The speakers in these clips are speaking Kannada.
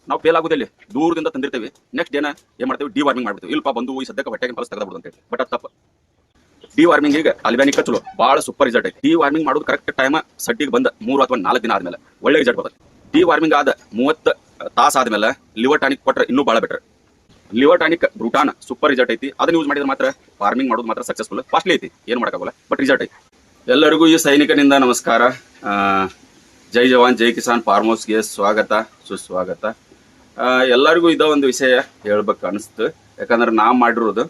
ನಾವು ಫೇಲ್ ಆಗೋದಿಲ್ಲ, ದೂರದಿಂದ ತಂದಿರ್ತೇವೆ. ನೆಕ್ಸ್ಟ್ ಡೇನ ಏನು ಮಾಡ್ತೇವೆ, ಡಿ ವಾರ್ಮಿಂಗ್ ಮಾಡ್ಬಿಡ್ತೀವಿ. ಇಲ್ಪ ಬಂದು ಈ ಸದ್ಯಕ್ಕೆ ಹೊಟ್ಟೆಗೆ ಫಲಸ್ ತೆಗೆದ್ಬಿಡು ಅಂತೇಳಿ. ಬಟ್ ಅದು ತಪ್ಪು. ಡಿ ವಾರ್ಮಿಂಗ್ ಈಗ ಅಲ್ಬ್ಯಾನಿಕ್ ಚಲೋ ಭಾಳ ಸೂಪರ್ ರಿಸಲ್ಟ್ ಐತಿ. ಡಿ ವಾರ್ಮಿಂಗ್ ಮಾಡೋದು ಕರೆಕ್ಟ್ ಟೈಮ್ ಸಡ್ಡಿಗೆ ಬಂದ 3 ಅಥವಾ 4 ದಿನ ಆದ್ಮೇಲೆ ಒಳ್ಳೆ ರಿಸಲ್ಟ್ ಬರ್ತದೆ. ಡಿ ವಾರ್ಮಿಂಗ್ ಆದ 30 ತಾಸು ಆದ್ಮೇಲೆ ಲಿವರ್ ಟಾನಿಕ್ ಕೊಟ್ಟರೆ ಇನ್ನೂ ಭಾಳ ಬೆಟರ್. ಲಿವರ್ ಟಾನಿಕ್ ಬ್ರೂಟಾನ್ ಸೂಪರ್ ರಿಸಲ್ಟ್ ಐತಿ. ಅದನ್ನ ಯೂಸ್ ಮಾಡಿದ್ರೆ ಮಾತ್ರ ಫಾರ್ಮಿಂಗ್ ಮಾಡೋದು ಮಾತ್ರ ಸಕ್ಸಸ್ಫುಲ್. ಕಾಸ್ಟ್ಲಿ ಐತಿ, ಏನು ಮಾಡೋಕ್ಕಾಗಲ್ಲ, ಬಟ್ ರಿಸಲ್ಟ್ ಐತಿ. ಎಲ್ಲರಿಗೂ ಈ ಸೈನಿಕನಿಂದ ನಮಸ್ಕಾರ. ಜೈ ಜವಾನ್ ಜೈ ಕಿಸಾನ್ ಫಾರ್ಮ್ ಹೌಸ್ಗೆ ಸ್ವಾಗತ ಸುಸ್ವಾಗತ. ಎಲ್ಲರಿಗೂ ಇದ ಒಂದು ವಿಷಯ ಹೇಳ್ಬೇಕು ಅನಿಸ್ತು. ಯಾಕಂದ್ರೆ ನಾವು ಮಾಡಿರೋದು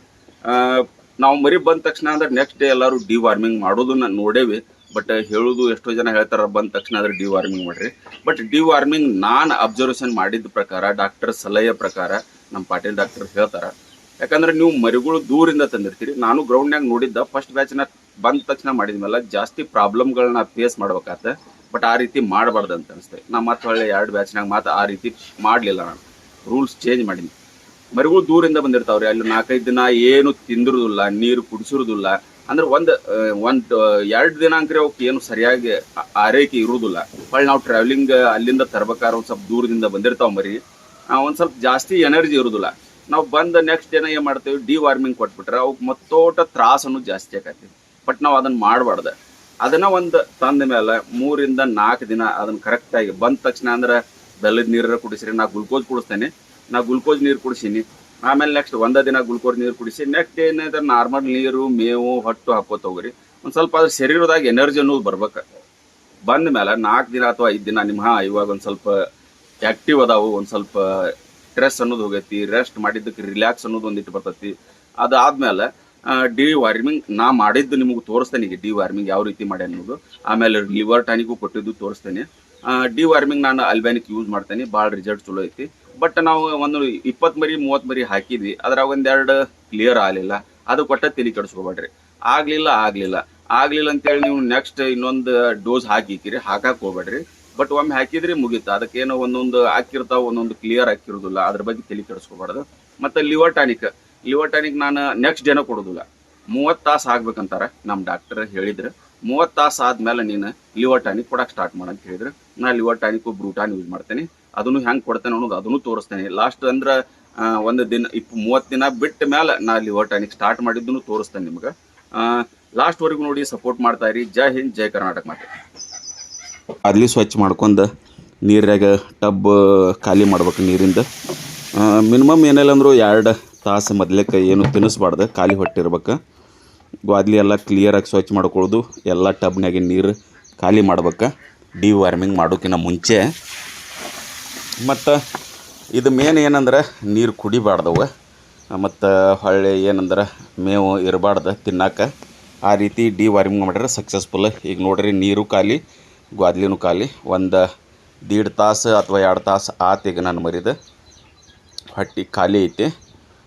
ನಾವು ಮರಿ ಬಂದ ತಕ್ಷಣ ಅಂದ್ರೆ ನೆಕ್ಸ್ಟ್ ಡೇ ಎಲ್ಲರೂ ಡಿ ವಾರ್ಮಿಂಗ್ ಮಾಡೋದನ್ನ ನೋಡೇವಿ. ಬಟ್ ಹೇಳೋದು ಎಷ್ಟೋ ಜನ ಹೇಳ್ತಾರ ಬಂದ ತಕ್ಷಣ ಅಂದ್ರೆ ಡಿ ವಾರ್ಮಿಂಗ್ ಮಾಡ್ರಿ. ಬಟ್ ಡಿ ವಾರ್ಮಿಂಗ್ ನಾನು ಅಬ್ಸರ್ವೇಷನ್ ಮಾಡಿದ ಪ್ರಕಾರ, ಡಾಕ್ಟರ್ ಸಲಹೆಯ ಪ್ರಕಾರ, ನಮ್ಮ ಪಾಟೀಲ್ ಡಾಕ್ಟರ್ ಹೇಳ್ತಾರ. ಯಾಕಂದ್ರೆ ನೀವು ಮರಿಗಳು ದೂರಿಂದ ತಂದಿರ್ತೀರಿ. ನಾನು ಗ್ರೌಂಡ್ನಾಗ ನೋಡಿದ್ದ ಫಸ್ಟ್ ಬ್ಯಾಚ್ನ ಬಂದ ತಕ್ಷಣ ಮಾಡಿದ್ಮೇಲೆ ಜಾಸ್ತಿ ಪ್ರಾಬ್ಲಮ್ಗಳನ್ನ ಫೇಸ್ ಮಾಡ್ಬೇಕಾಗತ್ತೆ. ಬಟ್ ಆ ರೀತಿ ಮಾಡಬಾರ್ದು ಅಂತ ಅನಿಸ್ತದೆ. ನಾ ಮತ್ತೆ ಹೊಳ್ಳೆ 2 ಬ್ಯಾಚ್ನಾಗ ಮಾತ್ರ ಆ ರೀತಿ ಮಾಡಲಿಲ್ಲ. ನಾನು ರೂಲ್ಸ್ ಚೇಂಜ್ ಮಾಡೀನಿ. ಮರಿಗಳು ದೂರಿಂದ ಬಂದಿರ್ತಾವ್ರಿ. ಅಲ್ಲಿ 4-5 ದಿನ ಏನು ತಿಂದಿರೋದಿಲ್ಲ, ನೀರು ಕುಡಿಸಿರೋದಿಲ್ಲ. ಅಂದ್ರೆ ಒಂದು 2 ದಿನ ಅಂಕ್ರೆ ಅವಕ್ಕೆ ಏನು ಸರಿಯಾಗಿ ಆರೈಕೆ ಇರುವುದಿಲ್ಲ. ಹೊಳ್ಳಿ ನಾವು ಟ್ರಾವೆಲಿಂಗ್ ಅಲ್ಲಿಂದ ತರ್ಬೇಕಾದ್ರೆ ಒಂದು ಸ್ವಲ್ಪ ದೂರದಿಂದ ಬಂದಿರ್ತಾವ ಮರಿ, ಒಂದು ಸ್ವಲ್ಪ ಜಾಸ್ತಿ ಎನರ್ಜಿ ಇರೋದಿಲ್ಲ. ನಾವು ಬಂದ ನೆಕ್ಸ್ಟ್ ದಿನ ಏನು ಮಾಡ್ತೇವೆ, ಡಿ ವಾರ್ಮಿಂಗ್ ಕೊಟ್ಬಿಟ್ರೆ ಅವಕ್ಕೆ ಮತ್ತೋಟ ತ್ರಾಸನ್ನು ಜಾಸ್ತಿ ಆಕೈತಿ. ಬಟ್ ನಾವು ಅದನ್ನು ಮಾಡಬಾರ್ದು. ಅದನ್ನ ಒಂದು ತಂದ ಮೇಲೆ 3-4 ದಿನ ಅದನ್ನ ಕರೆಕ್ಟಾಗಿ ಬಂದ ತಕ್ಷಣ ಅಂದ್ರೆ ಬೆಲ್ಲದ ನೀರ ಕುಡಿಸ್ರಿ. ನಾ ಗ್ಲುಕೋಸ್ ಕುಡಿಸ್ತೇನೆ. ನಾ ಗ್ಲುಕೋಸ್ ನೀರು ಕುಡಿಸೀನಿ. ಆಮೇಲೆ ನೆಕ್ಸ್ಟ್ 1 ದಿನ ಗ್ಲುಕೋಸ್ ನೀರು ಕುಡಿಸಿ ನೆಕ್ಸ್ಟ್ ಏನಿದೆ ನಾರ್ಮಲ್ ನೀರು, ಮೇವು, ಹೊಟ್ಟು ಹಾಕೋತ ಹೋಗ್ರಿ. ಒಂದು ಸ್ವಲ್ಪ ಅದ್ರ ಶರೀರದಾಗ ಎನರ್ಜಿ ಅನ್ನೋದು ಬರ್ಬೇಕು. ಬಂದ ಮೇಲೆ 4 ದಿನ ಅಥವಾ 5 ದಿನ ನಿಮ್ಮ ಇವಾಗ ಒಂದು ಸ್ವಲ್ಪ ಆ್ಯಕ್ಟಿವ್ ಅದಾವು, ಒಂದು ಸ್ವಲ್ಪ ಸ್ಟ್ರೆಸ್ ಅನ್ನೋದು ಹೋಗೈತಿ, ರೆಸ್ಟ್ ಮಾಡಿದ್ದಕ್ಕೆ ರಿಲ್ಯಾಕ್ಸ್ ಅನ್ನೋದು ಒಂದಿಟ್ಟು ಬರ್ತೈತಿ. ಅದಾದ್ಮೇಲೆ ಡಿ ವಾರ್ಮಿಂಗ್ ನಾ ಮಾಡಿದ್ದು ನಿಮಗೆ ತೋರಿಸ್ತೇನೆ. ಈಗ ಡಿ ವಾರ್ಮಿಂಗ್ ಯಾವ ರೀತಿ ಮಾಡಿ ಅನ್ನೋದು, ಆಮೇಲೆ ಲಿವರ್ ಟಾನಿಗೂ ಕೊಟ್ಟಿದ್ದು ತೋರಿಸ್ತೇನೆ. ಡಿ ವಾರ್ಮಿಂಗ್ ನಾನು ಅಲ್ಬ್ಯಾನಿಕ್ ಯೂಸ್ ಮಾಡ್ತೇನೆ. ಭಾಳ ರಿಸಲ್ಟ್ ಚಲೋ ಐತಿ. ಬಟ್ ನಾವು ಒಂದು 20 ಮರಿ 30 ಮರಿ ಹಾಕಿದ್ವಿ, ಅದ್ರಾಗ 1-2 ಕ್ಲಿಯರ್ ಆಗಲಿಲ್ಲ. ಅದು ಕೊಟ್ಟ ತಲೆ ಕೆಡಿಸ್ಕೊಬೇಡ್ರಿ. ಆಗಲಿಲ್ಲ ಅಂತೇಳಿ ನೀವು ನೆಕ್ಸ್ಟ್ ಇನ್ನೊಂದು ಡೋಸ್ ಹಾಕಿಕಿರಿ, ಹಾಕಕ್ಕೆ ಹೋಗ್ಬೇಡ್ರಿ. ಬಟ್ ಒಮ್ಮೆ ಹಾಕಿದ್ರಿ ಮುಗೀತು. ಅದಕ್ಕೇನೋ ಒಂದೊಂದು ಹಾಕಿರ್ತಾವ, ಒಂದೊಂದು ಕ್ಲಿಯರ್ ಹಾಕಿರೋದಿಲ್ಲ. ಅದ್ರ ಬಗ್ಗೆ ತಲೆ ಕೆಡಿಸ್ಕೋಬಾರ್ದು. ಮತ್ತು ಲಿವರ್ ಟಾನಿಕ್ ನಾನು ನೆಕ್ಸ್ಟ್ ಡೇನ ಕೊಡೋದಿಲ್ಲ. 30 ತಾಸು ಆಗ್ಬೇಕಂತಾರೆ ನಮ್ಮ ಡಾಕ್ಟರ್ ಹೇಳಿದ್ರು. 30 ತಾಸು ಆದ್ಮೇಲೆ ನೀನು ಲಿವರ್ ಟಾನಿಕ್ ಕೊಡಕ್ಕೆ ಸ್ಟಾರ್ಟ್ ಮಾಡಂತ ಹೇಳಿದ್ರು. ನಾ ಲಿವರ್ ಟಾನಿಕ್ ಬ್ರೂಟಾನ್ ಯೂಸ್ ಮಾಡ್ತೇನೆ. ಅದನ್ನು ಹೆಂಗೆ ಕೊಡ್ತೇನೆ ಅನ್ನೋದು ಅದನ್ನು ತೋರಿಸ್ತೇನೆ. ಲಾಸ್ಟ್ ಅಂದ್ರೆ 1 ದಿನ 30 ದಿನ ಬಿಟ್ಟ ಮೇಲೆ ನಾ ಲಿವರ್ ಟಾನಿಕ್ ಸ್ಟಾರ್ಟ್ ಮಾಡಿದ್ದನ್ನು ತೋರಿಸ್ತೇನೆ ನಿಮ್ಗೆ. ಲಾಸ್ಟ್ವರೆಗೂ ನೋಡಿ ಸಪೋರ್ಟ್ ಮಾಡ್ತಾ ಇರಿ. ಜೈ ಹಿಂದ್, ಜೈ ಕರ್ನಾಟಕ. ಮಾತೆ ಅಲ್ಲಿ ಸ್ವಚ್ಛ ಮಾಡ್ಕೊಂಡು ನೀರಾಗ ಟಬ್ ಖಾಲಿ ಮಾಡ್ಬೇಕು. ನೀರಿಂದ ಮಿನಿಮಮ್ ಏನಿಲ್ಲ ಅಂದರೂ 2 ತಾಸು ಮೊದಲಕ್ಕೆ ಏನು ತಿನ್ನಿಸ್ಬಾರ್ದು, ಖಾಲಿ ಹೊಟ್ಟಿರ್ಬೇಕು. ಗ್ವಾದ್ಲಿ ಎಲ್ಲ ಕ್ಲಿಯರಾಗಿ ಸ್ವಚ್ಛ ಮಾಡ್ಕೊಳ್ಳೋದು, ಎಲ್ಲ ಟಬ್ನಾಗಿನ ನೀರು ಖಾಲಿ ಮಾಡ್ಬೇಕು ಡಿ ವಾರ್ಮಿಂಗ್ ಮಾಡೋಕ್ಕಿಂತ ಮುಂಚೆ. ಮತ್ತು ಇದು ಮೇನ್ ಏನಂದ್ರೆ ನೀರು ಕುಡಿಬಾರ್ದವ. ಮತ್ತು ಹೊಳ್ಳಿ ಏನಂದ್ರೆ ಮೇವು ಇರಬಾರ್ದು ತಿನ್ನಕ್ಕೆ. ಆ ರೀತಿ ಡಿ ವಾರ್ಮಿಂಗ್ ಮಾಡಿದ್ರೆ ಸಕ್ಸಸ್ಫುಲ್. ಈಗ ನೋಡ್ರಿ, ನೀರು ಖಾಲಿ, ಗ್ವಾದ್ಲಿನೂ ಖಾಲಿ. 1.5 ತಾಸು ಅಥವಾ 2 ತಾಸು ಆತು. ಈಗ ನಾನು ಮರಿದು ಹೊಟ್ಟೆ ಖಾಲಿ ಐತಿ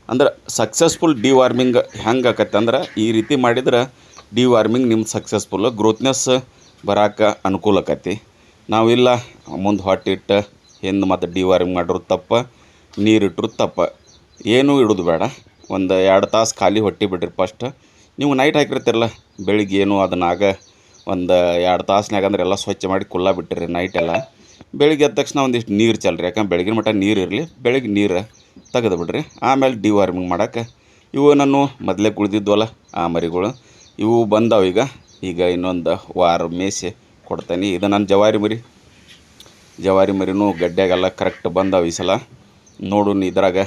ಅಂದ್ರೆ ಸಕ್ಸಸ್ಫುಲ್. ಡಿ ವಾರ್ಮಿಂಗ್ ಹೆಂಗೆ ಆಕತ್ತೆ ಅಂದ್ರೆ ಈ ರೀತಿ ಮಾಡಿದ್ರೆ ಡಿ ವಾರ್ಮಿಂಗ್ ನಿಮ್ದು ಸಕ್ಸಸ್ಫುಲ್. ಗ್ರೋತ್ನೆಸ್ ಬರೋಕೆ ಅನುಕೂಲ ಆಕತಿ. ನಾವಿಲ್ಲ ಮುಂದೆ ಹೊಟ್ಟಿಟ್ಟು ಹಿಂದೆ ಮತ್ತು ಡಿ ವಾರ್ಮಿಂಗ್ ಮಾಡಿರೋ ತಪ್ಪ, ನೀರಿಟ್ಟರು ತಪ್ಪ. ಏನೂ ಇಡೋದು ಬೇಡ. 1-2 ತಾಸು ಖಾಲಿ ಹೊಟ್ಟೆ ಬಿಡ್ರಿ. ಫಸ್ಟ್ ನೀವು ನೈಟ್ ಹಾಕಿರ್ತಿರಲ್ಲ, ಬೆಳಿಗ್ಗೆ ಏನು ಅದನ್ನಾಗ 1-2 ತಾಸ್ನಾಗ ಅಂದ್ರೆ ಎಲ್ಲ ಸ್ವಚ್ಛ ಮಾಡಿ ಕುಲ್ಲ ಬಿಟ್ಟಿರಿ ನೈಟೆಲ್ಲ. ಬೆಳಿಗ್ಗೆ ಎದ್ದ ತಕ್ಷಣ ಒಂದಿಷ್ಟು ನೀರು ಚಲ್ರಿ. ಯಾಕಂದ್ರೆ ಬೆಳಗಿನ ಮಟ್ಟ ನೀರು ಇರಲಿ, ಬೆಳಿಗ್ಗೆ ನೀರು ತೆಗೆದು ಬಿಡ್ರಿ. ಆಮೇಲೆ ಡಿ ವಾರ್ಮಿಂಗ್ ಮಾಡೋಕೆ ಇವು ನಾನು ಮೊದಲೇ ಕುಳಿದಿದ್ವಲ್ಲ ಆ ಮರಿಗಳು, ಇವು ಬಂದಾವ. ಈಗ ಇನ್ನೊಂದು ವಾರ ಮೇಯ್ಸಿ ಕೊಡ್ತೇನೆ. ಇದು ನನ್ನ ಜವಾರಿ ಮರಿನೂ ಗಡ್ಡೆಗೆಲ್ಲ ಕರೆಕ್ಟ್ ಬಂದಾವ ಈ ಸಲ. ನೋಡು ಇದ್ರಾಗ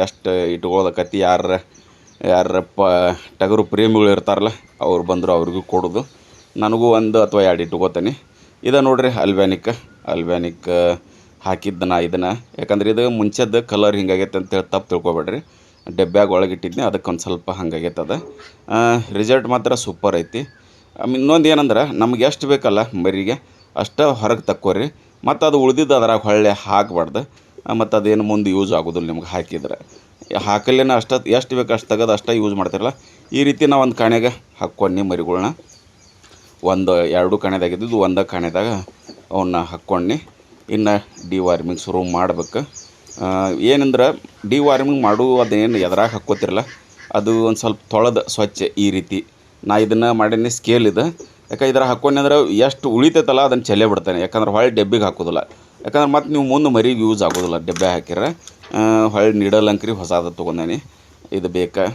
ಎಷ್ಟು ಇಟ್ಕೊಳ್ಳೋದಕ್ಕತಿ. ಯಾರ ಟಗರು ಪ್ರೇಮಿಗಳು ಇರ್ತಾರಲ್ಲ, ಅವ್ರು ಬಂದರು ಅವ್ರಿಗೂ ಕೊಡೋದು. ನನಗೂ 1 ಅಥವಾ 2 ಇಟ್ಕೋತೇನೆ. ಇದು ನೋಡ್ರಿ ಅಲ್ಬ್ಯಾನಿಕ್ ಹಾಕಿದ್ದು ನಾ ಇದನ್ನು. ಯಾಕಂದ್ರೆ ಇದು ಮುಂಚೆದ್ದು ಕಲರ್ ಹಿಂಗಾಗೈತೆ ಅಂತೇಳಿ ತಪ್ಪು ತಿಳ್ಕೊಬೇಡ್ರಿ. ಡಬ್ಬ್ಯಾಗ ಒಳಗಿಟ್ಟಿದ್ನಿ, ಅದಕ್ಕೆ ಒಂದು ಸ್ವಲ್ಪ ಹಂಗಾಗೈತದ. ರಿಸಲ್ಟ್ ಮಾತ್ರ ಸೂಪರ್ ಐತಿ. ಇನ್ನೊಂದು ಏನಂದ್ರೆ ನಮ್ಗೆ ಎಷ್ಟು ಬೇಕಲ್ಲ ಮರಿಗೆ ಅಷ್ಟು ಹೊರಗೆ ತಕ್ಕೋರಿ. ಮತ್ತು ಅದು ಉಳಿದಿದ್ದು ಅದ್ರಾಗ ಹೊಳ್ಳೆ ಹಾಕಬಾರ್ದು. ಮತ್ತು ಅದೇನು ಮುಂದೆ ಯೂಸ್ ಆಗೋದಿಲ್ಲ ನಿಮ್ಗೆ ಹಾಕಿದ್ರೆ. ಹಾಕಲ್ಲೇನ ಎಷ್ಟು ಬೇಕು ಅಷ್ಟು ತೆಗೆದು ಅಷ್ಟೇ ಯೂಸ್ ಮಾಡ್ತಿರಲ್ಲ. ಈ ರೀತಿ ನಾವು ಒಂದು ಕಾಣೆಗೆ ಹಾಕ್ಕೊಂಡು ಮರಿಗಳ್ನ 1-2 ಕಾಣೆದಾಗಿದ್ದು 1 ಕಾಣೆದಾಗ ಅವನ್ನ ಹಾಕ್ಕೊಂಡು ಇನ್ನು ಡಿ ವಾರ್ಮಿಂಗ್ ಶುರು ಮಾಡ್ಬೇಕು. ಏನಂದ್ರೆ ಡಿ ವಾರ್ಮಿಂಗ್ ಅದೇನು ಎದ್ರಾಗ ಹಾಕ್ಕೋತಿರಲ್ಲ, ಅದು ಒಂದು ಸ್ವಲ್ಪ ತೊಳೆದು ಸ್ವಚ್ಛ ಈ ರೀತಿ. ನಾ ಇದನ್ನು ಮಾಡೀನಿ, ಸ್ಕೇಲ್ ಇದು. ಯಾಕೆ ಇದ್ರ ಹಾಕ್ಕೊಂಡ್ರೆ ಎಷ್ಟು ಉಳಿತೈತಲ್ಲ ಅದನ್ನು ಚೆಲ್ಲೇ ಬಿಡ್ತಾನೆ. ಯಾಕಂದ್ರೆ ಹೊಳ್ಳಿ ಡಬ್ಬಿಗೆ ಹಾಕೋದಿಲ್ಲ. ಯಾಕಂದ್ರೆ ಮತ್ತು ನೀವು ಮುಂದೆ ಮರಿಗೆ ಯೂಸ್ ಆಗೋದಿಲ್ಲ ಡಬ್ಬೆ ಹಾಕಿರ. ಹೊಳ್ಳಿ ನೀಡಲ್ ಅಂಕ್ರಿ ಹೊಸಾದ ತೊಗೊಂಡೇನಿ, ಇದು ಬೇಕಾ.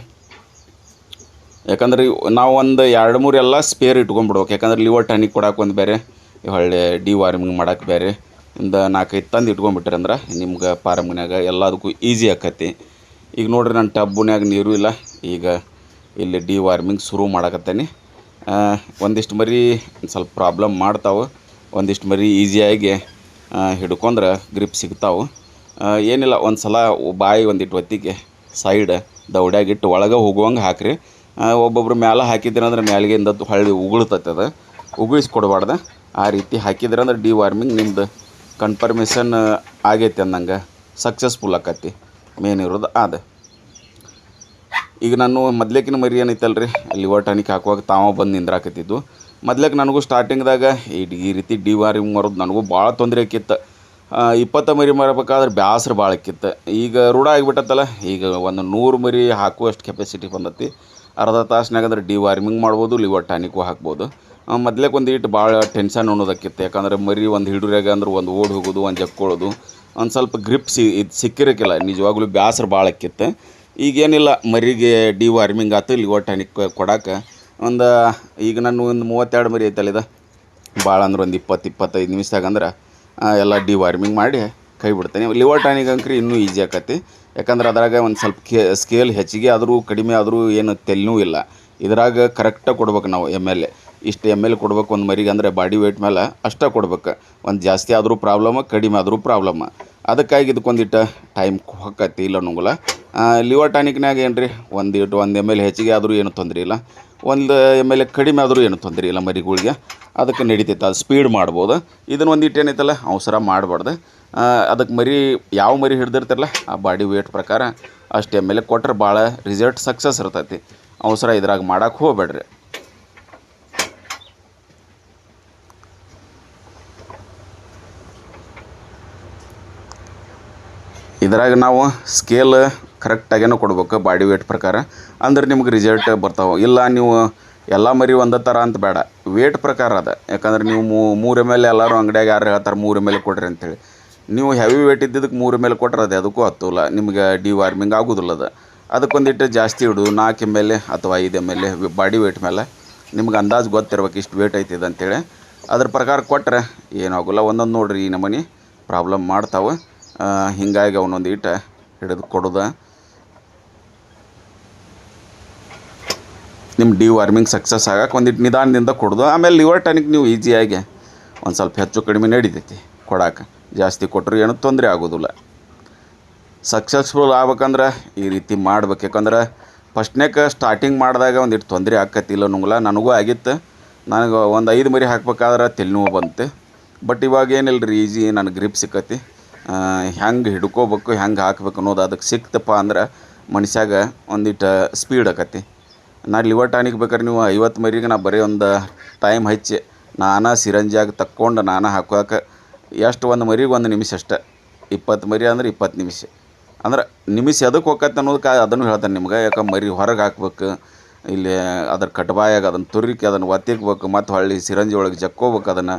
ಯಾಕಂದ್ರೆ ನಾವು ಒಂದು 2-3 ಎಲ್ಲ ಸ್ಪೇರ್ ಇಟ್ಕೊಂಡ್ಬಿಡ್ಬೇಕು. ಯಾಕಂದ್ರೆ ಲಿವರ್ ಟಾನಿಕ್ ಕೊಡಕ್ಕೆ ಒಂದು ಬೇರೆ, ಹೊಳ್ಳಿ ಡಿವಾರ್ಮಿಂಗ್ ಮಾಡೋಕೆ ಬೇರೆ, ಒಂದು 4-5 ತಂದು ಇಟ್ಕೊಂಡ್ಬಿಟ್ರಿ ಅಂದ್ರೆ ನಿಮ್ಗೆ ಫಾರಮ್ನ್ಯಾಗ ಎಲ್ಲದಕ್ಕೂ ಈಸಿ ಆಕತಿ. ಈಗ ನೋಡ್ರಿ ನನ್ನ ಟಬ್ಬನ್ಯಾಗ ನೀರು ಇಲ್ಲ. ಈಗ ಇಲ್ಲಿ ಡಿವಾರ್ಮಿಂಗ್ ಶುರು ಮಾಡಕತ್ತೇನೆ. ಒಂದಿಷ್ಟು ಮರಿ ಸ್ವಲ್ಪ ಪ್ರಾಬ್ಲಮ್ ಮಾಡ್ತಾವೆ, ಒಂದಿಷ್ಟು ಮರಿ ಈಸಿಯಾಗಿ ಹಿಡ್ಕೊಂಡ್ರೆ ಗ್ರಿಪ್ ಸಿಗ್ತಾವೆ. ಏನಿಲ್ಲ, ಒಂದು ಸಲ ಬಾಯಿ ಒಂದಿಟ್ಟು ಹೊತ್ತಿಗೆ ಸೈಡ್ ದೌಡ್ಯಾಗಿಟ್ಟು ಒಳಗೆ ಹೋಗುವಂಗೆ ಹಾಕಿರಿ. ಒಬ್ಬೊಬ್ರು ಮ್ಯಾಲೆ ಹಾಕಿದ್ರಂದ್ರೆ ಮ್ಯಾಲಿಗೆಂದ ಹೊಳ್ಳಿ ಉಗುಳ್ತೈತೆ, ಅದು ಉಗುಳಿಸಿ ಕೊಡಬಾರ್ದು. ಆ ರೀತಿ ಹಾಕಿದ್ರಂದ್ರೆ ಡಿವಾರ್ಮಿಂಗ್ ನಿಮ್ದು ಕನ್ಫರ್ಮೇಷನ್ ಆಗೈತೆ ಅಂದಂಗೆ ಸಕ್ಸಸ್ಫುಲ್ ಆಕತಿ. ಮೇನ್ ಇರೋದು ಅದು. ಈಗ ನಾನು ಮೊದ್ಲೇಕಿನ ಮರಿ ಏನೈತಲ್ರಿ, ಲಿವರ್ ಟಾನಿಕ್ ಹಾಕುವಾಗ ತಾವ ಬಂದು ನಿಂದ್ರಾಕತ್ತಿದ್ದು. ಮೊದ್ಲೇಕ್ಕೆ ನನಗೂ ಸ್ಟಾರ್ಟಿಂಗ್ದಾಗ ಈ ರೀತಿ ಡಿವಾರ್ಮಿಂಗ್ ಮಾಡೋದು ನನಗೂ ಭಾಳ ತೊಂದರೆ ಆಕಿತ್ತು. 20 ಮರಿ ಮಾರಬೇಕಾದ್ರೆ ಬ್ಯಾಸ್ರ ಭಾಳ ಆಕಿತ್ತು. ಈಗ ರೂಢ ಆಗಿಬಿಟ್ಟತ್ತಲ್ಲ, ಈಗ ಒಂದು 100 ಮರಿ ಹಾಕುವಷ್ಟು ಕೆಪಾಸಿಟಿ ಬಂದತಿ. ಅರ್ಧ ತಾಸ್ನಾಗಂದ್ರೆ ಡಿವಾರ್ಮಿಂಗ್ ಮಾಡ್ಬೋದು, ಲಿವರ್ ಟಾನಿಕ್ಕು ಹಾಕ್ಬೋದು. ಮೊದ್ಲೇಕ್ಕೆ ಒಂದು ಇಟ್ಟು ಭಾಳ ಟೆನ್ಷನ್ ಅನ್ನೋದಕ್ಕಿತ್ತು. ಯಾಕಂದ್ರೆ ಮರಿ ಒಂದು ಹಿಡಿದ್ರಾಗ ಅಂದ್ರೆ ಒಂದು ಓಡಿ ಹೋಗೋದು, ಒಂದು ಜಕ್ಕೊಳ್ಳೋದು, ಒಂದು ಸ್ವಲ್ಪ ಗ್ರಿಪ್ ಇದು ಸಿಕ್ಕಿರಕ್ಕಿಲ್ಲ. ನಿಜವಾಗ್ಲೂ ಬ್ಯಾಸ್ರ ಭಾಳ ಆಕಿತ್ತು. ಈಗೇನಿಲ್ಲ, ಮರಿಗೆ ಡಿವಾರ್ಮಿಂಗ್ ಆಯ್ತು, ಲಿವರ್ ಟಾನಿಕ್ ಕೊಡಕ್ಕೆ ಒಂದು ಈಗ ನಾನು ಒಂದು 32 ಮರಿ ಐತಲ್ಲ, ಇದು ಭಾಳ ಅಂದ್ರೆ ಒಂದು 20-25 ನಿಮಿಷದಾಗಂದ್ರೆ ಎಲ್ಲ ಡಿವಾರ್ಮಿಂಗ್ ಮಾಡಿ ಕೈ ಬಿಡ್ತೇನೆ. ಲಿವರ್ ಟಾನಿಕ್ ಅಂಕ್ರಿ ಇನ್ನೂ ಈಸಿ ಆಕತಿ. ಯಾಕಂದ್ರೆ ಅದ್ರಾಗ ಒಂದು ಸ್ವಲ್ಪ ಸ್ಕೇಲ್ ಹೆಚ್ಚಿಗೆ ಆದರೂ ಕಡಿಮೆ ಆದರೂ ಏನು ತೆಲಿನೂ ಇಲ್ಲ. ಇದ್ರಾಗ ಕರೆಕ್ಟಾಗಿ ಕೊಡ್ಬೇಕು ನಾವು ML. ಇಷ್ಟು ML ಕೊಡ್ಬೇಕು ಒಂದು ಮರಿಗೆ, ಅಂದರೆ ಬಾಡಿ ವೇಟ್ ಮೇಲೆ ಅಷ್ಟೇ ಕೊಡ್ಬೇಕು. ಒಂದು ಜಾಸ್ತಿ ಆದರೂ ಪ್ರಾಬ್ಲಮ್, ಕಡಿಮೆ ಆದರೂ ಪ್ರಾಬ್ಲಮ್. ಅದಕ್ಕಾಗಿ ಇದಕ್ಕೊಂದಿಟ್ಟು ಟೈಮ್ ಹೊಕ್ಕತಿ ಇಲ್ಲ ಅನ್ನೋಂಗಿಲ್ಲ. ಲಿವರ್ ಟಾನಿಕ್ನಾಗ ಏನು ರೀ, ಒಂದು ML ಹೆಚ್ಚಿಗೆ ಆದರೂ ಏನು ತೊಂದರೆ ಇಲ್ಲ, ಒಂದು ML ಕಡಿಮೆ ಆದರೂ ಏನು ತೊಂದರೆ ಇಲ್ಲ ಮರಿಗಳಿಗೆ. ಅದಕ್ಕೆ ನಡೀತೈತೆ, ಅದು ಸ್ಪೀಡ್ ಮಾಡ್ಬೋದು. ಇದನ್ನು ಒಂದಿಟ್ಟು ಏನೈತಲ್ಲ ಅವಸರ ಮಾಡಬಾರ್ದು. ಅದಕ್ಕೆ ಮರಿ ಯಾವ ಮರಿ ಹಿಡ್ದಿರ್ತಾರಲ್ಲ ಆ ಬಾಡಿ ವೇಟ್ ಪ್ರಕಾರ ಅಷ್ಟು ML ಕೊಟ್ಟರೆ ಭಾಳ ರಿಸಲ್ಟ್ ಸಕ್ಸಸ್ ಇರ್ತೈತಿ. ಅವಸರ ಇದ್ರಾಗ ಮಾಡೋಕ್ಕೆ ಹೋಗ್ಬೇಡ್ರಿ. ಇದ್ರಾಗ ನಾವು ಸ್ಕೇಲ್ ಕರೆಕ್ಟಾಗೇನೋ ಕೊಡ್ಬೇಕು ಬಾಡಿ ವೇಟ್ ಪ್ರಕಾರ, ಅಂದ್ರೆ ನಿಮ್ಗೆ ರಿಸಲ್ಟ್ ಬರ್ತಾವೆ. ಇಲ್ಲ ನೀವು ಎಲ್ಲ ಮರಿ ಒಂದೇ ಥರ ಅಂತ ಬೇಡ, ವೇಟ್ ಪ್ರಕಾರ ಅದ. ಯಾಕಂದ್ರೆ ನೀವು 3 ML ಎಲ್ಲರೂ ಅಂಗಡಿಯಾಗ ಯಾರು ಹೇಳ್ತಾರೆ 3 ML ಕೊಡ್ರಿ ಅಂತೇಳಿ. ನೀವು ಹೆವಿ ವೇಟ್ ಇದ್ದಿದ್ದಕ್ಕೆ 3 ML ಕೊಟ್ರೆ ಅದು ಅದಕ್ಕೂ ಹತ್ತಲ್ಲ, ನಿಮ್ಗೆ ಡಿವಾರ್ಮಿಂಗ್ ಆಗೋದಿಲ್ಲ. ಅದಕ್ಕೊಂದಿಟ್ಟು ಜಾಸ್ತಿ ಇಡೋದು 4 ML ಅಥವಾ 5 ML ಬಾಡಿ ವೇಟ್ ಮೇಲೆ ನಿಮ್ಗೆ ಅಂದಾಜು ಗೊತ್ತಿರ್ಬೇಕು ಇಷ್ಟು ವೇಟ್ ಐತಿದೆ ಅಂತೇಳಿ. ಅದ್ರ ಪ್ರಕಾರ ಕೊಟ್ಟರೆ ಏನಾಗೋಲ್ಲ. ಒಂದೊಂದು ನೋಡ್ರಿ ಈ ನಮೂನಿ ಪ್ರಾಬ್ಲಮ್ ಮಾಡ್ತಾವೆ. ಹೀಗಾಗಿ ಅವನೊಂದು ಇಟ್ಟು ಹಿಡಿದು ಕೊಡೋದು ನಿಮ್ಮ ಡಿವಾರ್ಮಿಂಗ್ ಸಕ್ಸಸ್ ಆಗಕ್ಕೆ ಒಂದಿಟ್ಟು ನಿಧಾನದಿಂದ ಕೊಡೋದು. ಆಮೇಲೆ ಲಿವರ್ ಟಾನಿಕ್ ನೀವು ಈಸಿಯಾಗಿ ಒಂದು ಸ್ವಲ್ಪ ಹೆಚ್ಚು ಕಡಿಮೆ ನಡೀತೈತಿ ಕೊಡೋಕೆ. ಜಾಸ್ತಿ ಕೊಟ್ಟರು ಏನೂ ತೊಂದರೆ ಆಗೋದಿಲ್ಲ. ಸಕ್ಸಸ್ಫುಲ್ ಆಗ್ಬೇಕಂದ್ರೆ ಈ ರೀತಿ ಮಾಡ್ಬೇಕು. ಯಾಕಂದ್ರೆ ಫಸ್ಟ್ನೇಕ ಸ್ಟಾರ್ಟಿಂಗ್ ಮಾಡಿದಾಗ ಒಂದಿಟ್ಟು ತೊಂದರೆ ಆಕತ್ತಿಲ್ಲ ಅನ್ನೋಂಗಿಲ್ಲ, ನನಗೂ ಆಗಿತ್ತು. ನನಗೆ ಒಂದು 5 ಮರಿ ಹಾಕ್ಬೇಕಾದ್ರೆ ತಲೆನೋವು ಬಂತು. ಬಟ್ ಇವಾಗ ಏನಿಲ್ಲ ರೀ, ಈಸಿ ನನಗೆ ಗ್ರಿಪ್ ಸಿಕ್ಕತಿ. ಹೆಂಗೆ ಹಿಡ್ಕೋಬೇಕು, ಹೆಂಗೆ ಹಾಕ್ಬೇಕು ಅನ್ನೋದು ಅದಕ್ಕೆ ಸಿಕ್ತಪ್ಪ ಅಂದ್ರೆ ಮನುಷ್ಯಾಗ ಒಂದಿಟ್ಟು ಸ್ಪೀಡ್ ಆಕತಿ. ನಾ ಲಿವರ್ ಟಾನಿಕ್ ಬೇಕಾದ್ರೆ ನೀವು 50 ಮರಿಗೆ ನಾ ಬರೀ ಒಂದು ಟೈಮ್ ಹಚ್ಚಿ ನಾನು ಸಿರಂಜಿಯಾಗಿ ತಕ್ಕೊಂಡು ನಾನು ಹಾಕೋಕೆ ಎಷ್ಟು ಒಂದು ಮರಿಗೆ 1 ನಿಮಿಷ ಅಷ್ಟೆ. 20 ಮರಿ ಅಂದ್ರೆ 20 ನಿಮಿಷ. ಅಂದ್ರೆ ನಿಮಿಷ ಎದಕ್ಕೆ ಹೋಗತ್ತೆ ಅನ್ನೋದಕ್ಕೆ ಅದನ್ನು ಹೇಳ್ತಾನೆ ನಿಮ್ಗೆ. ಯಾಕಂದ್ರೆ ಮರಿ ಹೊರಗೆ ಹಾಕ್ಬೇಕು, ಇಲ್ಲಿ ಅದ್ರ ಕಟ್ಬಾಯಾಗ ಅದನ್ನು ತುರಿಕೆ ಅದನ್ನು ಒತ್ತಿಕ್ಬೇಕು, ಮತ್ತು ಹೊಳ್ಳಿ ಸಿರಂಜಿ ಒಳಗೆ ಜಕ್ಕೋಬೇಕು ಅದನ್ನು.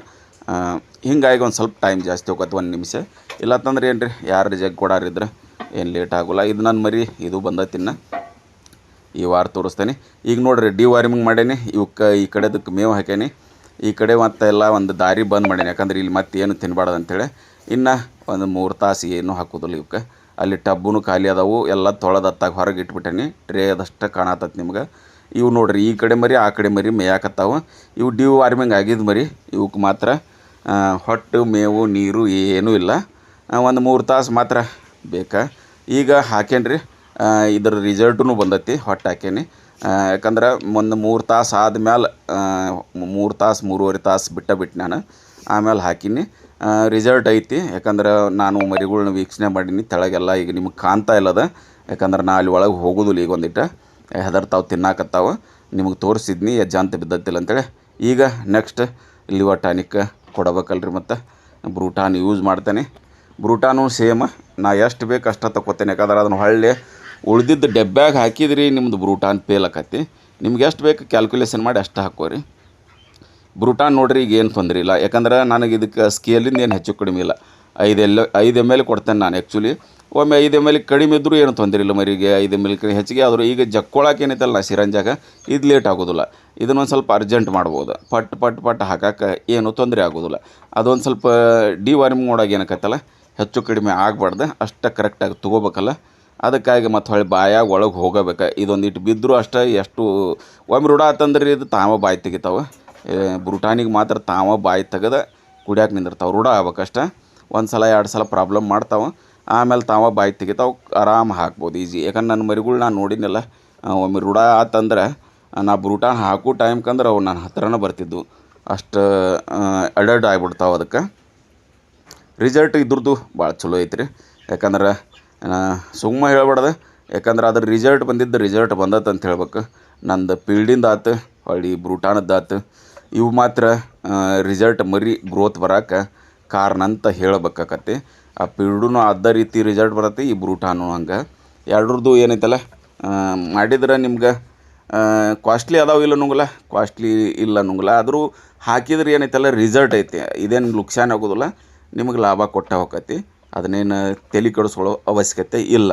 ಹಿಂಗಾಗಿ ಒಂದು ಸ್ವಲ್ಪ ಟೈಮ್ ಜಾಸ್ತಿ ಹೋಗತ್ತೆ, 1 ನಿಮಿಷ. ಇಲ್ಲತ್ತಂದ್ರೆ ಏನು ರೀ, ಯಾರು ಜಗ್ ಕೊಡಾರಿದ್ರೆ ಏನು ಲೇಟ್ ಆಗೋಲ್ಲ. ಇದು ನನ್ನ ಮರಿ ಇದು ಬಂದತಿನ್ನ ಈ ವಾರ ತೋರಿಸ್ತೇನೆ. ಈಗ ನೋಡಿರಿ ಡಿವಾರ್ಮಿಂಗ್ ಮಾಡೇನಿ, ಇವಕ್ಕೆ ಈ ಕಡೆದಕ್ಕೆ ಮೇವು ಹಾಕೇನಿ, ಈ ಕಡೆ ಮತ್ತು ಎಲ್ಲ ಒಂದು ದಾರಿ ಬಂದ್ ಮಾಡೇನಿ. ಯಾಕಂದ್ರೆ ಇಲ್ಲಿ ಮತ್ತೆ ಏನು ತಿನ್ನಬಾರ್ದು ಅಂತೇಳಿ. ಇನ್ನು ಒಂದು 3 ತಾಸು ಏನು ಹಾಕೋದಿಲ್ಲ ಇವಕ್ಕೆ. ಅಲ್ಲಿ ಟಬ್ಬೂ ಖಾಲಿ ಅದಾವು, ಎಲ್ಲ ತೊಳೆದತ್ತಾಗ ಹೊರಗೆ ಇಟ್ಬಿಟ್ಟೇನಿ. ಟ್ರೇ ಅದಷ್ಟು ಕಾಣತ್ತೈತೆ ನಿಮ್ಗೆ. ಇವು ನೋಡಿರಿ, ಈ ಕಡೆ ಮರಿ ಆ ಕಡೆ ಮರಿ ಮೇಯಾಕತ್ತಾವು. ಇವು ಡಿವಾರ್ಮಿಂಗ್ ಆಗಿದ್ದು ಮರಿ. ಇವಕ್ಕೆ ಮಾತ್ರ ಹೊಟ್ಟು ಮೇವು ನೀರು ಏನೂ ಇಲ್ಲ. ಒಂದು 3 ತಾಸು ಮಾತ್ರ ಬೇಕಾ. ಈಗ ಹಾಕೇನ್ರಿ, ಇದ್ರ ರಿಸಲ್ಟೂ ಬಂದೈತಿ. ಹೊಟ್ಟು ಹಾಕೇನಿ. ಯಾಕಂದ್ರೆ ಒಂದು 3 ತಾಸು ಆದ್ಮೇಲೆ 3 ತಾಸು 3.5 ತಾಸು ಬಿಟ್ಟು ನಾನು ಆಮೇಲೆ ಹಾಕೀನಿ. ರಿಸಲ್ಟ್ ಐತಿ. ಯಾಕಂದ್ರೆ ನಾನು ಮರಿಗಳ್ನ ವೀಕ್ಷಣೆ ಮಾಡೀನಿ ತೆಳಗೆಲ್ಲ. ಈಗ ನಿಮಗೆ ಕಾಣ್ತಾ ಇಲ್ಲದ, ಯಾಕಂದ್ರೆ ನಾ ಅಲ್ಲಿ ಒಳಗೆ ಹೋಗೋದಿಲ್ಲ. ಈಗ ಒಂದಿಟ್ಟು ಹೆದರ್ತಾವೆ, ತಿನ್ನಾಕತ್ತಾವೆ. ನಿಮಗೆ ತೋರಿಸಿದ್ನಿ ಹೆಜ್ಜಾಂತ ಬಿದ್ದತ್ತಿಲ್ಲ ಅಂತೇಳಿ. ಈಗ ನೆಕ್ಸ್ಟ್ ಲಿವರ್ ಟಾನಿಕ್ ಕೊಡಬೇಕಲ್ರಿ, ಮತ್ತು ಬ್ರೂಟಾನ್ ಯೂಸ್ ಮಾಡ್ತೇನೆ. ಬ್ರೂಟಾನು ಸೇಮ್ ನಾ ಎಷ್ಟು ಬೇಕು ಅಷ್ಟು ತಗೋತೇನೆ. ಯಾಕಂದ್ರೆ ಅದನ್ನು ಹೊಳ್ಳಿ ಉಳ್ದಿದ್ದು ಡಬ್ಬ್ಯಾಗ ಹಾಕಿದ್ರಿ ನಿಮ್ಮದು ಬ್ರೂಟಾನ್ ಪೇಲ್ ಆಕತಿ. ನಿಮ್ಗೆ ಎಷ್ಟು ಬೇಕು ಕ್ಯಾಲ್ಕುಲೇಷನ್ ಮಾಡಿ ಅಷ್ಟು ಹಾಕೋರಿ. ಬ್ರೂಟಾನ್ ನೋಡ್ರಿ ಈಗ ಏನು ತೊಂದರೆ ಇಲ್ಲ. ಯಾಕಂದ್ರೆ ನನಗೆ ಇದಕ್ಕೆ ಸ್ಕೇಲಿಂದ ಏನು ಹೆಚ್ಚು ಕಡಿಮೆ ಇಲ್ಲ. 5 ml ಕೊಡ್ತೇನೆ ನಾನು ಆ್ಯಕ್ಚುಲಿ. ಒಮ್ಮೆ 5 ml ಕಡಿಮೆ ಇದ್ದರೂ ಏನು ತೊಂದರೆ ಇಲ್ಲ ಮರಿಗೆ, 5 ml ಹೆಚ್ಚಿಗೆ ಆದರೂ ಈಗ ಜಕ್ಕೊಳಕ್ಕೆ ಏನೈತಲ್ಲ ನಾ ಸಿರಂಜಾಗ ಇದು ಲೇಟ್ ಆಗೋದಿಲ್ಲ. ಇದನ್ನೊಂದು ಸ್ವಲ್ಪ ಅರ್ಜೆಂಟ್ ಮಾಡ್ಬೋದು, ಪಟ್ ಪಟ್ ಪಟ್ ಹಾಕಕ್ಕೆ ಏನು ತೊಂದರೆ ಆಗೋದಿಲ್ಲ. ಅದೊಂದು ಸ್ವಲ್ಪ ಡಿವಾರ್ಮಿಂಗ್ ಮಾಡೋಕೆ ಏನಕ್ಕತ್ತಲ್ಲ ಹೆಚ್ಚು ಕಡಿಮೆ ಆಗಬಾರ್ದು, ಅಷ್ಟು ಕರೆಕ್ಟಾಗಿ ತೊಗೋಬೇಕಲ್ಲ. ಅದಕ್ಕಾಗಿ ಮತ್ತು ಹೊಳ್ಳಿ ಬಾಯಾಗ ಒಳಗೆ ಹೋಗಬೇಕು. ಇದೊಂದಿಟ್ಟು ಬಿದ್ದರೂ ಅಷ್ಟೇ, ಎಷ್ಟು ಒಮ್ಮೆ ರೂಢ ಆತಂದ್ರೆ ಇದು ತಾವ ಬಾಯಿ ತೆಗಿತಾವೆ. ಬ್ರೂಟಾನಿಗೆ ಮಾತ್ರ ತಾವ ಬಾಯಿ ತೆಗೆದು ಕುಡಿಯಾಕೆ ನಿಂದಿರ್ತಾವೆ. ರೂಢ ಆಗ್ಬೇಕಷ್ಟ. 1 ಸಲ 2 ಸಲ ಪ್ರಾಬ್ಲಮ್ ಮಾಡ್ತಾವೆ, ಆಮೇಲೆ ತಾವ ಬಾಯಿ ತೆಗಿತಾವೆ, ಆರಾಮ ಹಾಕ್ಬೋದು ಈಜಿ. ಯಾಕಂದ್ರೆ ನನ್ನ ಮರಿಗಳು ನಾನು ನೋಡಿನಲ್ಲ, ಒಮ್ಮೆ ರೂಢ ಆತಂದ್ರೆ ನಾ ಬ್ರೂಟಾನ್ ಹಾಕೋ ಟೈಮ್ಕಂದ್ರೆ ಅವು ನನ್ನ ಹತ್ರನೇ ಬರ್ತಿದ್ವು, ಅಷ್ಟು ಅಡಲ್ಟ್ ಆಗಿಬಿಡ್ತಾವೆ. ಅದಕ್ಕೆ ರಿಸಲ್ಟ್ ಇದ್ರದ್ದು ಭಾಳ ಚಲೋ ಐತ್ರಿ. ಯಾಕಂದ್ರೆ ಸುಮ್ಮ ಹೇಳ್ಬಾರ್ದು, ಯಾಕಂದ್ರೆ ಅದ್ರ ರಿಸಲ್ಟ್ ಬಂದತ್ತೆ ಅಂತ ಹೇಳ್ಬೇಕು. ನಂದು ಪೀಲ್ಡಿಂದ ಆತು, ಹೊಳ್ಳಿ ಬ್ರೂಟಾನದ್ದು ಆತು, ಇವು ಮಾತ್ರ ರಿಸಲ್ಟ್ ಮರಿ ಗ್ರೋತ್ ಬರೋಕೆ ಕಾರಣ ಅಂತ ಹೇಳ್ಬೇಕಾಕತಿ. ಆ ಪೀಲ್ಡೂ ಅದೇ ರೀತಿ ರಿಸಲ್ಟ್ ಬರುತ್ತೆ, ಈ ಬ್ರೂಟಾನು ಹಂಗೆ. ಎರಡರದ್ದು ಏನೈತಲ್ಲ ಮಾಡಿದ್ರೆ ನಿಮ್ಗೆ ಕಾಸ್ಟ್ಲಿ ಅದಾವ ಇಲ್ಲ ಅನ್ನೋಂಗಿಲ್ಲ, ಕಾಸ್ಟ್ಲಿ ಇಲ್ಲ ಅನ್ನೋಂಗಿಲ್ಲ. ಆದರೂ ಹಾಕಿದ್ರೆ ಏನೈತಲ್ಲ ರಿಸಲ್ಟ್ ಐತಿ, ಇದೇನು ನುಕ್ಸಾನ್ ಆಗೋದಿಲ್ಲ, ನಿಮಗೆ ಲಾಭ ಕೊಟ್ಟ ಹೋಗತಿ. ಅದನ್ನೇನು ತಲೆ ಕೆಡಿಸ್ಕೊಳ್ಳೋ ಅವಶ್ಯಕತೆ ಇಲ್ಲ.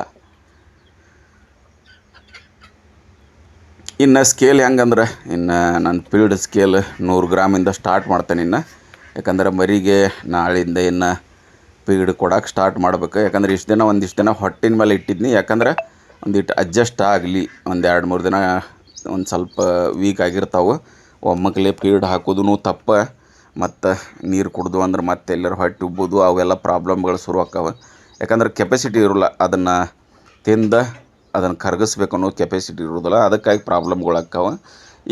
ಇನ್ನು ಸ್ಕೇಲ್ ಹೆಂಗಂದ್ರೆ, ಇನ್ನು ನನ್ನ ಪೀಲ್ಡ್ ಸ್ಕೇಲ್ 100 ಗ್ರಾಮಿಂದ ಸ್ಟಾರ್ಟ್ ಮಾಡ್ತೇನೆ ಇನ್ನು. ಯಾಕಂದ್ರೆ ಮರಿಗೆ ನಾಳಿಂದ ಇನ್ನು ಪೀಡ್ ಕೊಡೋಕೆ ಸ್ಟಾರ್ಟ್ ಮಾಡ್ಬೇಕು. ಯಾಕಂದ್ರೆ ಒಂದಿಷ್ಟು ದಿನ ಹೊಟ್ಟಿನ ಮೇಲೆ ಇಟ್ಟಿದ್ನಿ, ಯಾಕಂದ್ರೆ ಒಂದಿಟ್ಟು ಅಡ್ಜಸ್ಟ್ ಆಗಲಿ. 2-3 ದಿನ ಒಂದು ಸ್ವಲ್ಪ ವೀಕ್ ಆಗಿರ್ತಾವೆ. ಒಮ್ಮಕ್ಕಲೇ ಪೀಡ್ ಹಾಕೋದು ತಪ್ಪ, ಮತ್ತು ನೀರು ಕುಡ್ದು ಅಂದ್ರೆ ಮತ್ತೆ ಎಲ್ಲರೂ ಹೊಟ್ಟೆ ಉಬ್ಬೋದು, ಅವೆಲ್ಲ ಪ್ರಾಬ್ಲಮ್ಗಳು ಶುರು ಆಕ್ಕಾವೆ. ಯಾಕಂದ್ರೆ ಕೆಪಾಸಿಟಿ ಇರೋಲ್ಲ, ಅದನ್ನು ತಿಂದು ಅದನ್ನು ಕರಗಿಸ್ಬೇಕು ಅನ್ನೋ ಕೆಪಾಸಿಟಿ ಇರೋದಿಲ್ಲ. ಅದಕ್ಕಾಗಿ ಪ್ರಾಬ್ಲಮ್ಗಳು ಆಕ್ಕಾವೆ.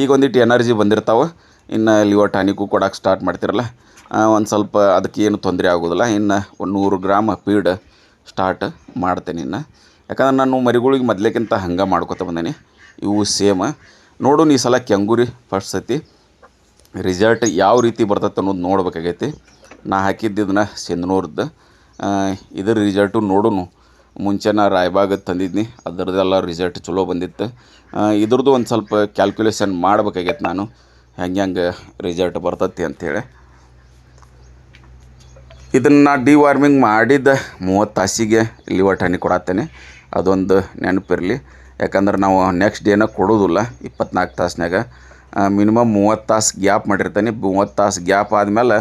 ಈಗ ಒಂದಿಟ್ಟು ಎನರ್ಜಿ ಬಂದಿರ್ತಾವೆ. ಇನ್ನು ಲಿವರ್ ಟಾನಿಕ್ಕು ಕೊಡೋಕೆ ಸ್ಟಾರ್ಟ್ ಮಾಡ್ತಿರಲ್ಲ, ಒಂದು ಸ್ವಲ್ಪ ಅದಕ್ಕೆ ಏನು ತೊಂದರೆ ಆಗೋದಿಲ್ಲ. ಇನ್ನು 100 ಗ್ರಾಮ್ ಪೀಡ್ ಸ್ಟಾರ್ಟ್ ಮಾಡ್ತೇನೆ ಇನ್ನು. ಯಾಕಂದ್ರೆ ನಾನು ಮರಿಗಳಿಗೆ ಮೊದಲೇಕ್ಕಿಂತ ಹಂಗೆ ಮಾಡ್ಕೊತ ಬಂದೇನೆ. ಇವು ಸೇಮ್ ನೋಡು. ಈ ಸಲ ಕೆಂಗೂರಿ ಫಸ್ಟ್ ಸತಿ ರಿಸಲ್ಟ್ ಯಾವ ರೀತಿ ಬರ್ತೈತೆ ಅನ್ನೋದು ನೋಡ್ಬೇಕಾಗೈತಿ. ನಾ ಹಾಕಿದ್ದಿದ್ದನ್ನ ಸಿಂಧನೂರದ್ದು, ಇದ್ರ ರಿಸಲ್ಟು ನೋಡುನು. ಮುಂಚೆ ನಾ ರಾಯಬಾಗ ತಂದಿದ್ನಿ, ಅದರದ್ದೆಲ್ಲ ರಿಸಲ್ಟ್ ಚಲೋ ಬಂದಿತ್ತು. ಇದ್ರದ್ದು ಒಂದು ಸ್ವಲ್ಪ ಕ್ಯಾಲ್ಕುಲೇಷನ್ ಮಾಡ್ಬೇಕಾಗೈತೆ ನಾನು, ಹೆಂಗೆ ರಿಸಲ್ಟ್ ಬರ್ತೈತಿ ಅಂಥೇಳಿ. ಇದನ್ನು ಡಿವಾರ್ಮಿಂಗ್ ಮಾಡಿದ 30 ತಾಸಿಗೆ ಲಿವರ್ ಟಾನಿಕ್ ಕೊಡತ್ತೇನೆ, ಅದೊಂದು ನೆನಪಿರಲಿ. ಯಾಕಂದ್ರೆ ನಾವು ನೆಕ್ಸ್ಟ್ ಡೇನ ಕೊಡೋದಿಲ್ಲ 24 ತಾಸ್ನಾಗ, ಮಿನಿಮಮ್ 30 ತಾಸು ಗ್ಯಾಪ್ ಮಾಡಿರ್ತೇನೆ. 30 ತಾಸು ಗ್ಯಾಪ್ ಆದಮೇಲೆ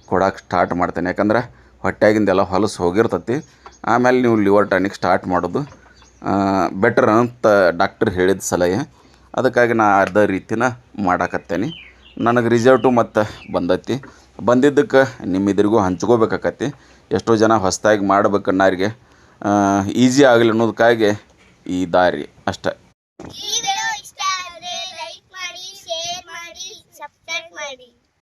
ಕೊಡೋಕೆ ಸ್ಟಾರ್ಟ್ ಮಾಡ್ತೇನೆ. ಯಾಕಂದ್ರೆ ಹೊಟ್ಟೆಗಿಂದೆಲ್ಲ ಹೊಲಸು ಹೋಗಿರ್ತತಿ. ಆಮೇಲೆ ನೀವು ಲಿವರ್ ಟಾನಿಕ್ ಸ್ಟಾರ್ಟ್ ಮಾಡೋದು ಬೆಟರ್ ಅಂತ ಡಾಕ್ಟರ್ ಹೇಳಿದ ಸಲಹೆ. ಅದಕ್ಕಾಗಿ ನಾ ಅದೇ ರೀತಿನ ಮಾಡಾಕತ್ತೇನೆ. ನನಗೆ ರಿಸಲ್ಟು ಮತ್ತು ಬಂದಿದ್ದಕ್ಕೆ ನಿಮ್ಮಿದ್ರಿಗೂ ಹಂಚ್ಕೋಬೇಕಾಕತಿ. ಎಷ್ಟೋ ಜನ ಹೊಸದಾಗಿ ಮಾಡ್ಬೇಕನ್ನೋರಿಗೆ ಈಸಿ ಆಗಲಿ ಅನ್ನೋದಕ್ಕಾಗಿ ಈ ದಾರಿ ಅಷ್ಟೆ. ಈ ವಿಡಿಯೋ ಇಷ್ಟ ಆದರೆ ಲೈಕ್ ಮಾಡಿ, ಶೇರ್ ಮಾಡಿ, ಸಬ್ಸ್ಕ್ರೈಬ್ ಮಾಡಿ.